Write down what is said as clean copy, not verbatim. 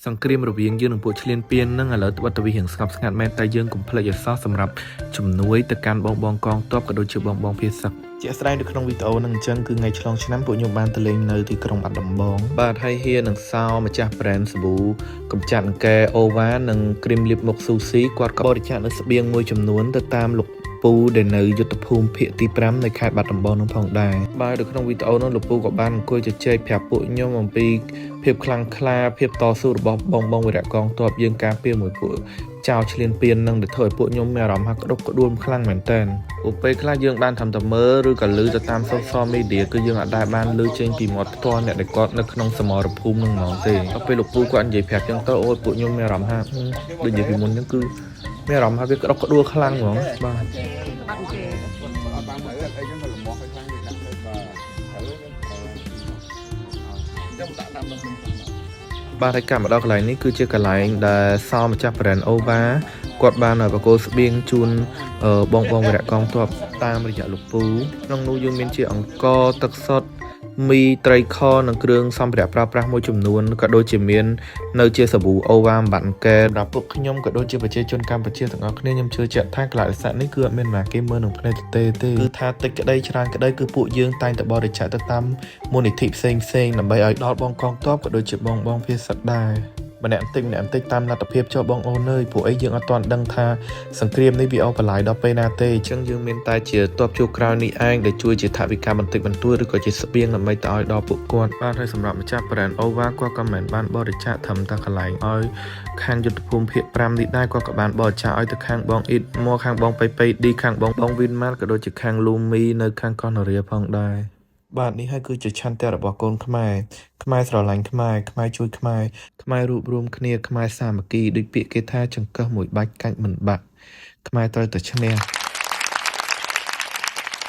សង្គ្រាមរវាងយើងនិងពួកឈ្លានពាននឹងឥឡូវត្បិតតែវារៀងស្ងប់ស្ងាត់មែនតែយើងកុំភ្លេចឲ្យសោះសម្រាប់ជំនួយទៅកាន់បងកងទ័ពក៏ដូចជាបងភាសឹកជាក់ស្ដែងនៅក្នុងវីដេអូហ្នឹងអញ្ចឹងគឺថ្ងៃឆ្លងឆ្នាំពួកខ្ញុំបានទៅលេងនៅទីក្រុងបាត់ដំបងបាទហើយហៀនឹងសោម្ចាស់ brand សាប៊ូកំចាត់អង្កែអូវ៉ានិងគ្រីមលាបមុខស៊ូស៊ីគាត់ក៏បរិច្ចាគនៅស្បៀងមួយចំនួនទៅតាមលោកពូដែលនៅយុទ្ធភូមិភាគទី5នៅខេត្តបាត់ដំបងនោះផងដែរបាទនៅក្នុងវីដេអូនោះលោកពូក៏បានអង្គុយជជែកប្រាប់ពួកខ្ញុំអំពីភាពខ្លាំងក្លាភាពតស៊ូរបស់បងវីរៈកងទ័ពយើងការពារមួយពួកចៅឈ្លានពាននឹងទៅធ្វើឲ្យពួកខ្ញុំមានអារម្មណ៍ថាក្តុកក្តួលខ្លាំងមែនតើពេលខ្លះយើងបានធ្វើតែមើលឬក៏ឮទៅតាម social media គឺយើងអាចបានឮចេញពីមាត់ផ្ទាល់អ្នកដែលគាត់នៅក្នុងសមរភូមិនឹងហ្មងទេដល់ពេលលោកពូគាត់និយាយប្រាប់ចឹងទៅអូយពួកខ្ញុំមានអារម្មណ៍ថាដូចនិយាយពីមុនចឹងគឺមានអារម្មណ៍ថាវាក្តុកក្តួលខ្លាំងហ្មងបាទបាទហើយកម្មមកដល់កន្លែងនេះគឺជាកន្លែងដែលសោម្ចាស់ brand Ova គាត់បានបកគោស្បៀងជូនបងវីរៈកងទ័ពតាមរយៈលោកពូក្នុងនោះយើងមានជាអង្ករទឹកសុទ្ធមីត្រីខនិងគ្រឿងសម្ភារៈប្រើប្រាស់មួយចំនួនក៏ដូចជាមាននៅជាសាប៊ូអូវ៉ាបាត់អង្កែដល់ពួកខ្ញុំក៏ដូចជាប្រជាជនកម្ពុជាទាំងអស់គ្នាខ្ញុំជឿជាក់ថាកន្លែងស័ក្តិនេះគឺអត់មានណាគេមើលនឹងភ្នែកទេគឺថាតិចក្តីច្រើនក្តីគឺពួកយើងតែងតែបរិច្ចាគទៅតាមមូលនិធិផ្សេងដើម្បីឲ្យដល់បងកងទ័ពក៏ដូចជាបងភាសឹកដែរម្នាក់បន្តិចតាមលទ្ធភាពចុះបងអូនអើយពួកអីយើងអត់ទាន់ដឹងថាសង្គ្រាមនេះវាអូបឡាយដល់ពេលណាទេអញ្ចឹងយើងមានតែជាតបជួក្រោយនេះឯងដែលជួយជាថវិកាបន្តិចបន្តួចឬក៏ជាស្បៀងដើម្បីទៅឲ្យដល់ពួកគាត់បាទហើយសម្រាប់ម្ចាស់ brand Ova គាត់ក៏មិនបានបរិច្ចាគត្រឹមតែកន្លែងឲ្យខាងយុទ្ធភូមិភាគ5នេះដែរគាត់ក៏បានបរិច្ចាគឲ្យទៅខាងបងអ៊ីតមកខាងបងប៉ៃឌីខាងបងវីនម៉ាល់ក៏ដូចជាខាងលូមីនៅខាងកោះនរាផងដែរបាទនេះហើយគឺជាឆន្ទៈរបស់កូនខ្មែរស្រឡាញ់ខ្មែរជួយខ្មែររួបរวมគ្នាខ្មែរសាមគ្គីដូចពាក្យគេថាចង្កឹះមួយបាច់កាច់មិនបាក់ខ្មែរត្រូវតែឈ្នះ